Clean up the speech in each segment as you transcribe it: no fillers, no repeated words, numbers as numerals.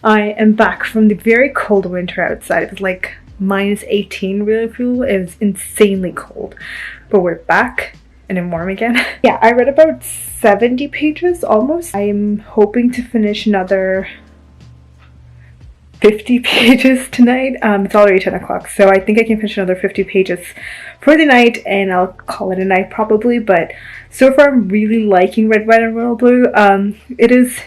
I am back from the very cold winter outside. It was like -18 really cool. It was insanely cold. But we're back and I'm warm again. Yeah, I read about 70 pages almost. I'm hoping to finish another 50 pages tonight. It's already 10 o'clock, so I think I can finish another 50 pages for the night and I'll call it a night probably. But so far I'm really liking Red, White, and Royal Blue. It is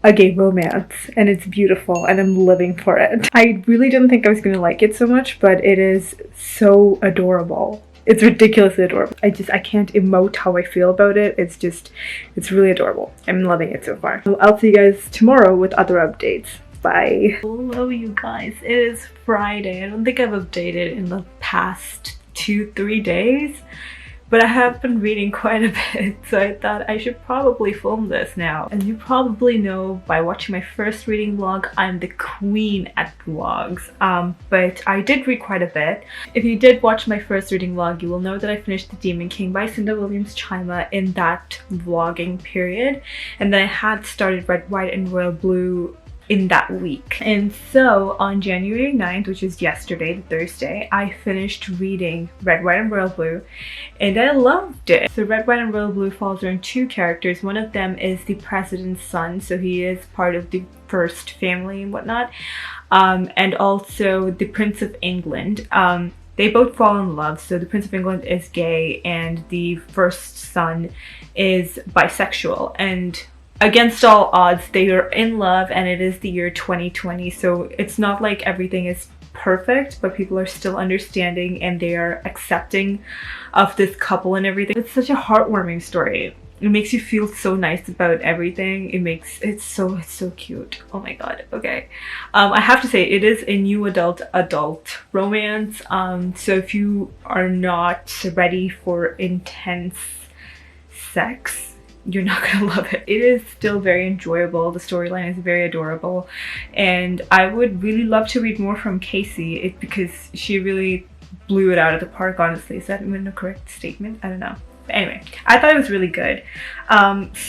a gay romance and it's beautiful and I'm living for it. I really didn't think I was going to like it so much, but it is so adorable. It's ridiculously adorable. I can't emote how I feel about it. It's really adorable. I'm loving it so far. I'll see you guys tomorrow with other updates. Bye. Hello you guys, it is Friday. I don't think I've updated in the past 2-3 days, but I have been reading quite a bit, so I thought I should probably film this now. As you probably know by watching my first reading vlog, I'm the queen at vlogs, but I did read quite a bit. If you did watch my first reading vlog, you will know that I finished The Demon King by Cinda Williams-Chima in that vlogging period, and then I had started Red, White, and Royal Blue in that week. And so on January 9th, which is yesterday, the Thursday, I finished reading Red, White, and Royal Blue and I loved it. So Red, White, and Royal Blue falls around two characters. One of them is the president's son, so he is part of the first family and whatnot, and also the Prince of England. They both fall in love. So the Prince of England is gay and the first son is bisexual, and against all odds, they are in love, and it is the year 2020, so it's not like everything is perfect, but people are still understanding and they are accepting of this couple and everything. It's such a heartwarming story. It makes you feel so nice about everything. It's so cute. Oh my god. Okay. I have to say, it is a new adult romance. So if you are not ready for intense sex, you're not gonna love it. It is still very enjoyable. The storyline is very adorable, and I would really love to read more from Casey because she really blew it out of the park, honestly. Is that even a correct statement? I don't know. But anyway, I thought it was really good.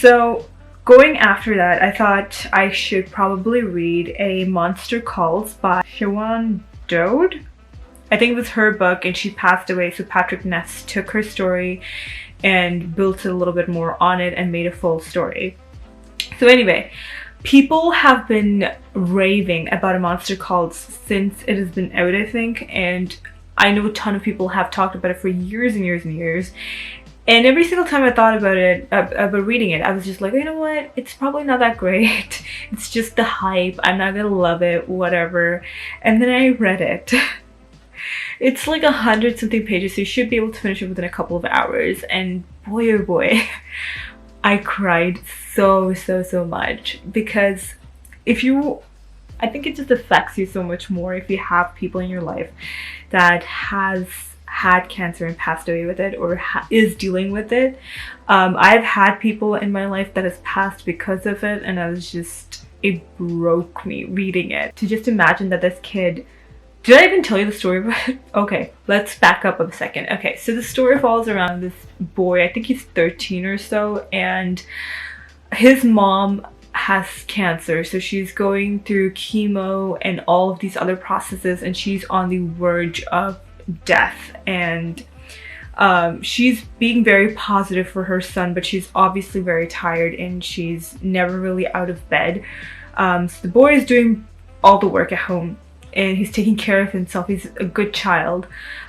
So going after that, I thought I should probably read A Monster Calls by Siobhan Dode. I think it was her book and she passed away, so Patrick Ness took her story and built a little bit more on it and made a full story. So anyway, people have been raving about A Monster Calls since it has been out, I think, and I know a ton of people have talked about it for years and years and years. And every single time I thought about it, about reading it, I was just like, you know what, it's probably not that great. It's just the hype, I'm not gonna love it, whatever. And then I read it. It's like 100-something pages, so you should be able to finish it within a couple of hours. And boy oh boy, I cried so much, because I think it just affects you so much more if you have people in your life that has had cancer and passed away with it, or is dealing with it. I've had people in my life that has passed because of it, and it broke me reading it. To just imagine that this kid... Did I even tell you the story about it? Okay, let's back up a second. Okay, so the story falls around this boy, I think he's 13 or so, and his mom has cancer, so she's going through chemo and all of these other processes, and she's on the verge of death. And she's being very positive for her son, but she's obviously very tired and she's never really out of bed. So the boy is doing all the work at home, and he's taking care of himself. He's a good child.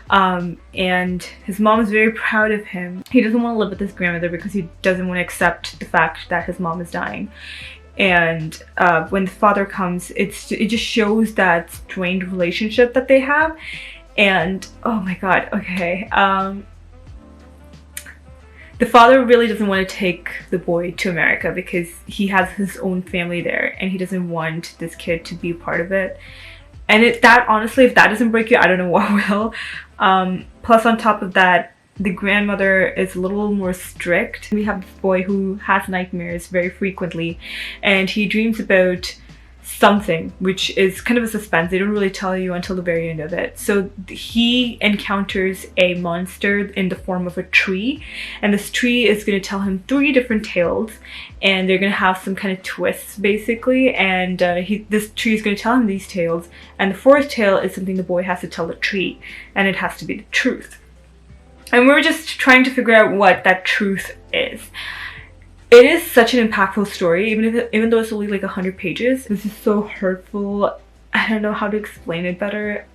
And his mom is very proud of him. He doesn't want to live with his grandmother because he doesn't want to accept the fact that his mom is dying. And when the father comes, it just shows that strained relationship that they have. And oh my god, okay. The father really doesn't want to take the boy to America because he has his own family there and he doesn't want this kid to be part of it. And honestly, if that doesn't break you, I don't know what will. Plus on top of that, the grandmother is a little more strict. We have this boy who has nightmares very frequently, and he dreams about something, which is kind of a suspense. They don't really tell you until the very end of it. So he encounters a monster in the form of a tree, and this tree is going to tell him 3 different tales, and they're going to have some kind of twists basically, and this tree is going to tell him these tales, and the 4th tale is something the boy has to tell the tree, and it has to be the truth. And we're just trying to figure out what that truth is. It is such an impactful story, even though it's only like 100 pages. This is so hurtful. I don't know how to explain it better.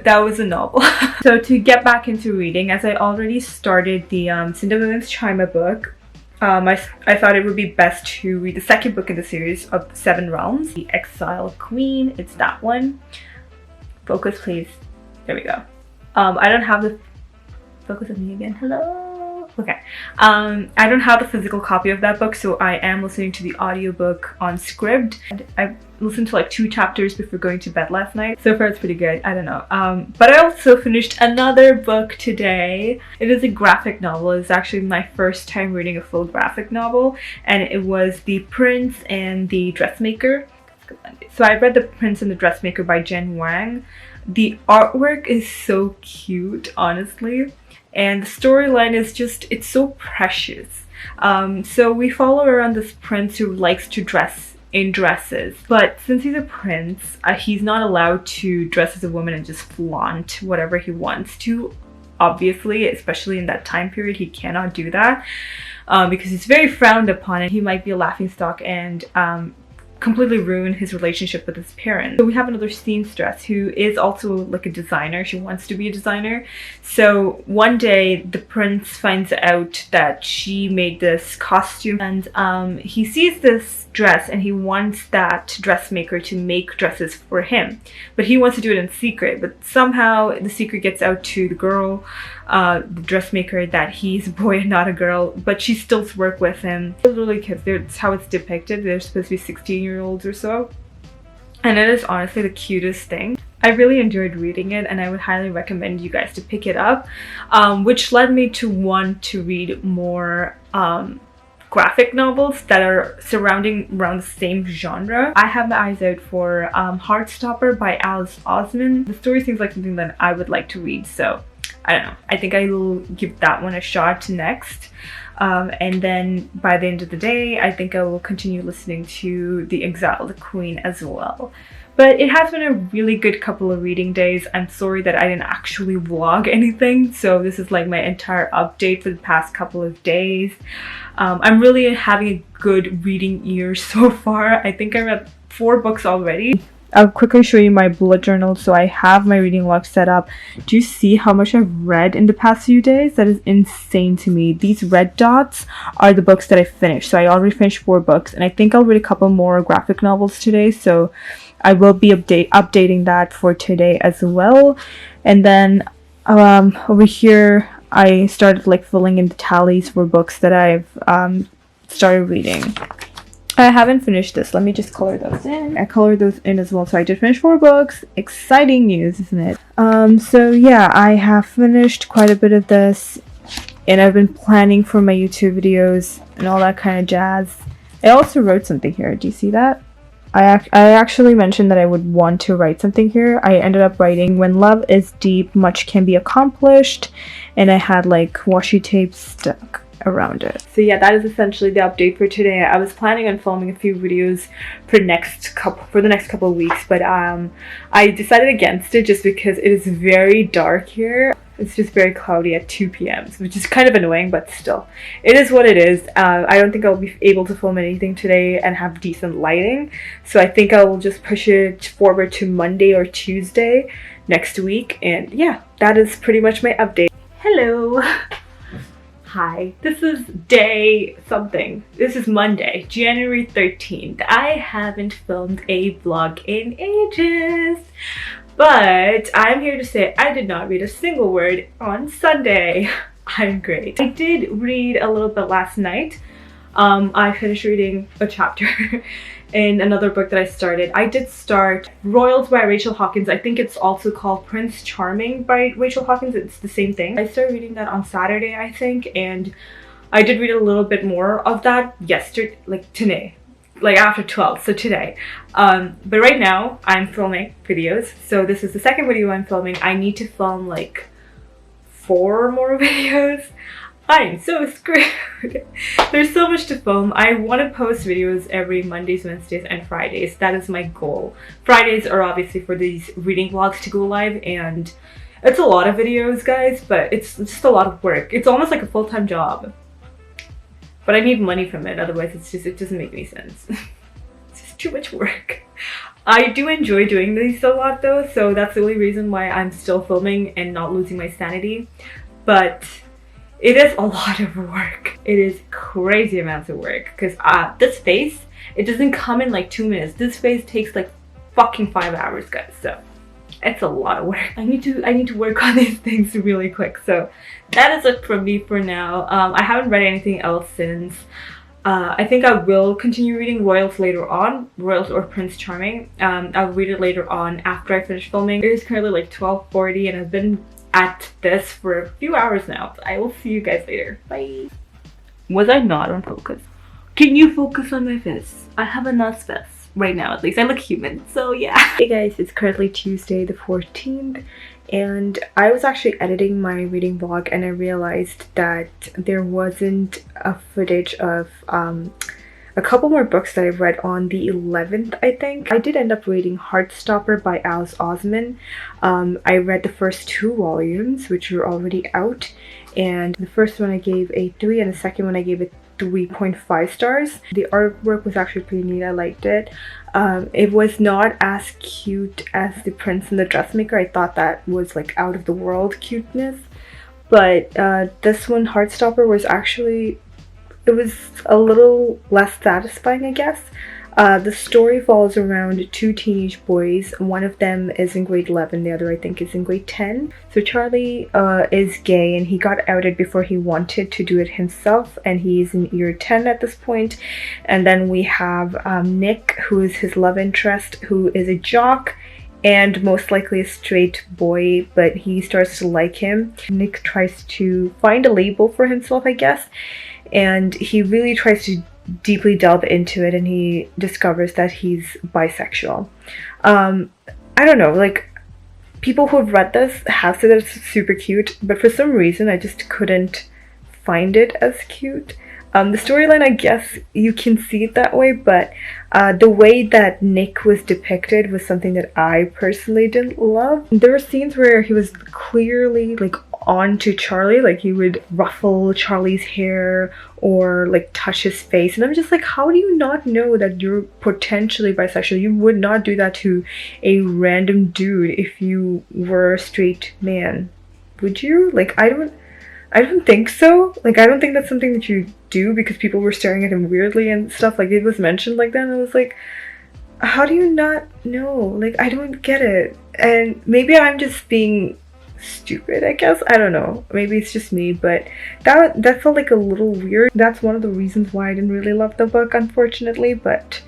That was a novel. So to get back into reading, as I already started the Cinderel's Chima book, I thought it would be best to read the 2nd book in the series of 7 Realms, The Exiled Queen. It's that one. Focus, please. There we go. I don't have the focus on me again. Hello. Okay. I don't have the physical copy of that book, so I am listening to the audiobook on Scribd. And I listened to like 2 chapters before going to bed last night. So far it's pretty good. I don't know. But I also finished another book today. It is a graphic novel. It's actually my first time reading a full graphic novel, and it was The Prince and the Dressmaker. So I read The Prince and the Dressmaker by Jen Wang. The artwork is so cute, honestly. And the storyline is just, it's so precious. So we follow around this prince who likes to dress in dresses. But since he's a prince, he's not allowed to dress as a woman and just flaunt whatever he wants to. Obviously, especially in that time period, he cannot do that because it's very frowned upon, and he might be a laughingstock and completely ruin his relationship with his parents. So we have another seamstress who is also like a designer. She wants to be a designer. So one day the prince finds out that she made this costume, and he sees this dress and he wants that dressmaker to make dresses for him, but he wants to do it in secret. But somehow the secret gets out to the girl, the dressmaker, that he's a boy and not a girl, but she still works with him. They're literally kids. That's how it's depicted. They're supposed to be 16-year-olds or so, and it is honestly the cutest thing. I really enjoyed reading it, and I would highly recommend you guys to pick it up, which led me to want to read more graphic novels that are surrounding around the same genre. I have my eyes out for Heartstopper by Alice Osman. The story seems like something that I would like to read, so I don't know. I think I will give that one a shot next. And then by the end of the day, I think I will continue listening to The Exiled Queen as well. But it has been a really good couple of reading days. I'm sorry that I didn't actually vlog anything, so this is like my entire update for the past couple of days. I'm really having a good reading year so far. I think I read 4 books already. I'll quickly show you my bullet journal. So I have my reading log set up. Do you see how much I've read in the past few days? That is insane to me. These red dots are the books that I finished. So I already finished 4 books, and I think I'll read a couple more graphic novels today. So I will be updating that for today as well. And then over here, I started like filling in the tallies for books that I've started reading. I haven't finished this. Let me just color those in. I colored those in as well. So I did finish 4 books. Exciting news, isn't it? So yeah, I have finished quite a bit of this, and I've been planning for my YouTube videos and all that kind of jazz. I also wrote something here. Do you see that? I actually mentioned that I would want to write something here. I ended up writing, "When love is deep, much can be accomplished," and I had like washi tape stuck around it. So yeah, that is essentially the update for today. I was planning on filming a few videos for the next couple of weeks, but I decided against it just because it is very dark here. It's just very cloudy at 2 p.m, which is kind of annoying, but still, it is what it is. I don't think I'll be able to film anything today and have decent lighting, so I think I will just push it forward to Monday or Tuesday next week. And yeah, that is pretty much my update. Hello. Hi, this is day something. This is Monday, January 13th. I haven't filmed a vlog in ages, but I'm here to say I did not read a single word on Sunday. I'm great. I did read a little bit last night. I finished reading a chapter in another book that I started. I did start Royals by Rachel Hawkins. I think it's also called Prince Charming by Rachel Hawkins. It's the same thing. I started reading that on Saturday, I think, and I did read a little bit more of that yesterday, like today. like after 12, so today. But right now I'm filming videos, so this is the second video I'm filming. I need to film like 4 more videos. I'm so screwed. There's so much to film. I want to post videos every Mondays, Wednesdays, and Fridays. That is my goal. Fridays are obviously for these reading vlogs to go live, and it's a lot of videos, guys, but it's just a lot of work. It's almost like a full-time job. But I need money from it, otherwise it doesn't make any sense. It's just too much work. I do enjoy doing these a lot though, so that's the only reason why I'm still filming and not losing my sanity. But it is a lot of work. It is crazy amounts of work, because this face, it doesn't come in like 2 minutes. This face takes like fucking 5 hours, guys, so it's a lot of work. I need to work on these things really quick. So that is it from me for now. I haven't read anything else since. I think I will continue reading Royals later on, Royals or Prince Charming. I'll read it later on after I finish filming. It is currently like 12:40 and I've been at this for a few hours now. I will see you guys later. Bye. Was I not on focus? Can you focus on my face? I have a nice face. Right now, at least. I look human, so yeah. Hey guys, it's currently Tuesday the 14th, and I was actually editing my reading vlog and I realized that there wasn't a footage of a couple more books that I read on the 11th, I think. I did end up reading Heartstopper by Alice Osman. I read the first 2 volumes, which were already out, and the first one I gave a 3 and the second one I gave a 3.5 stars. The artwork was actually pretty neat. I liked it. It was not as cute as The Prince and the Dressmaker. I thought that was like out of the world cuteness, but this one, Heartstopper, was actually, it was a little less satisfying, I guess. The story falls around 2 teenage boys. One of them is in grade 11, the other I think is in grade 10. So Charlie is gay and he got outed before he wanted to do it himself, and he's in year 10 at this point. And then we have Nick, who is his love interest, who is a jock and most likely a straight boy, but he starts to like him. Nick tries to find a label for himself, I guess, and he really tries to deeply delve into it, and he discovers that he's bisexual. I don't know, like, people who have read this have said that it's super cute, but for some reason I just couldn't find it as cute. The storyline, I guess you can see it that way, but the way that Nick was depicted was something that I personally didn't love. There were scenes where he was clearly like on to Charlie, like he would ruffle Charlie's hair or like touch his face, and I'm just like, how do you not know that you're potentially bisexual? You would not do that to a random dude if you were a straight man, would you? Like, I don't think so. Like, I don't think that's something that you do, because people were staring at him weirdly and stuff. Like, it was mentioned like that, and I was like, how do you not know? Like, I don't get it. And maybe I'm just being stupid, I guess. I don't know. Maybe it's just me, but that felt like a little weird. That's one of the reasons why I didn't really love the book, unfortunately, but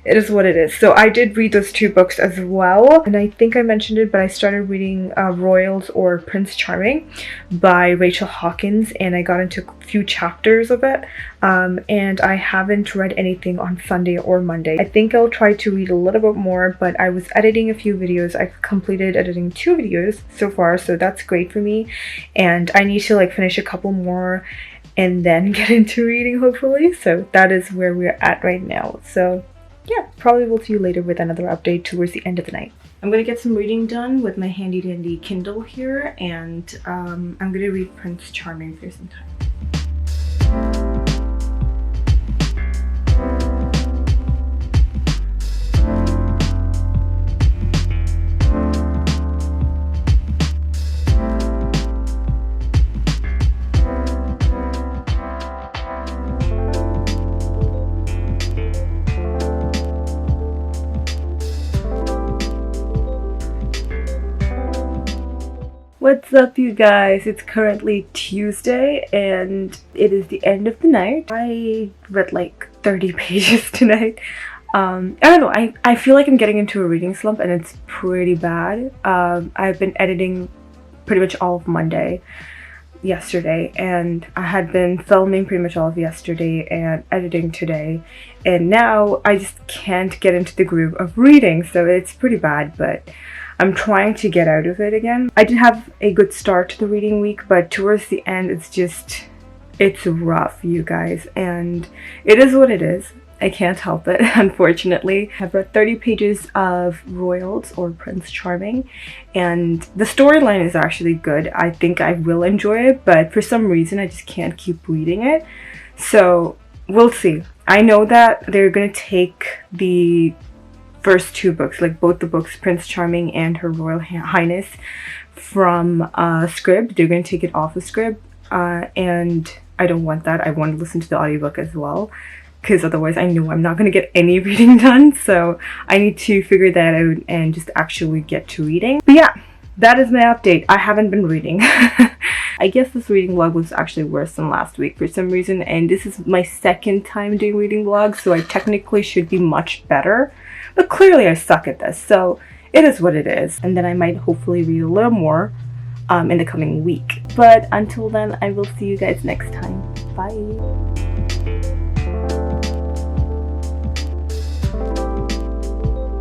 it is what it is. So I did read those 2 books as well, and I think I mentioned it, but I started reading Royals or Prince Charming by Rachel Hawkins, and I got into a few chapters of it, and I haven't read anything on Sunday or Monday. I think I'll try to read a little bit more, but I was editing a few videos. I've completed editing 2 videos so far, so that's great for me, and I need to like finish a couple more and then get into reading, hopefully. So that is where we're at right now. So yeah, probably will see you later with another update towards the end of the night. I'm gonna get some reading done with my handy dandy Kindle here, and I'm gonna read Prince Charming for some time. What's up, you guys? It's currently Tuesday and it is the end of the night. I read like 30 pages tonight. I don't know, I feel like I'm getting into a reading slump and it's pretty bad. I've been editing pretty much all of Monday. yesterday, and I had been filming pretty much all of yesterday and editing today, and now I just can't get into the groove of reading, so it's pretty bad, but I'm trying to get out of it again. I did have a good start to the reading week, but towards the end it's rough, you guys, and it is what it is. I can't help it, unfortunately. I've read 30 pages of Royals, or Prince Charming, and the storyline is actually good. I think I will enjoy it, but for some reason I just can't keep reading it. So we'll see. I know that they're gonna take the first two books, like both the books, Prince Charming and Her Royal Highness, from Scrib. They're gonna take it off of Scrib, and I don't want that. I want to listen to the audiobook as well, because otherwise I know I'm not going to get any reading done, so I need to figure that out and just actually get to reading. But yeah, that is my update. I haven't been reading. I guess this reading vlog was actually worse than last week for some reason, and this is my second time doing reading vlogs, so I technically should be much better, but clearly I suck at this, so it is what it is. And then I might hopefully read a little more in the coming week. But until then, I will see you guys next time. Bye!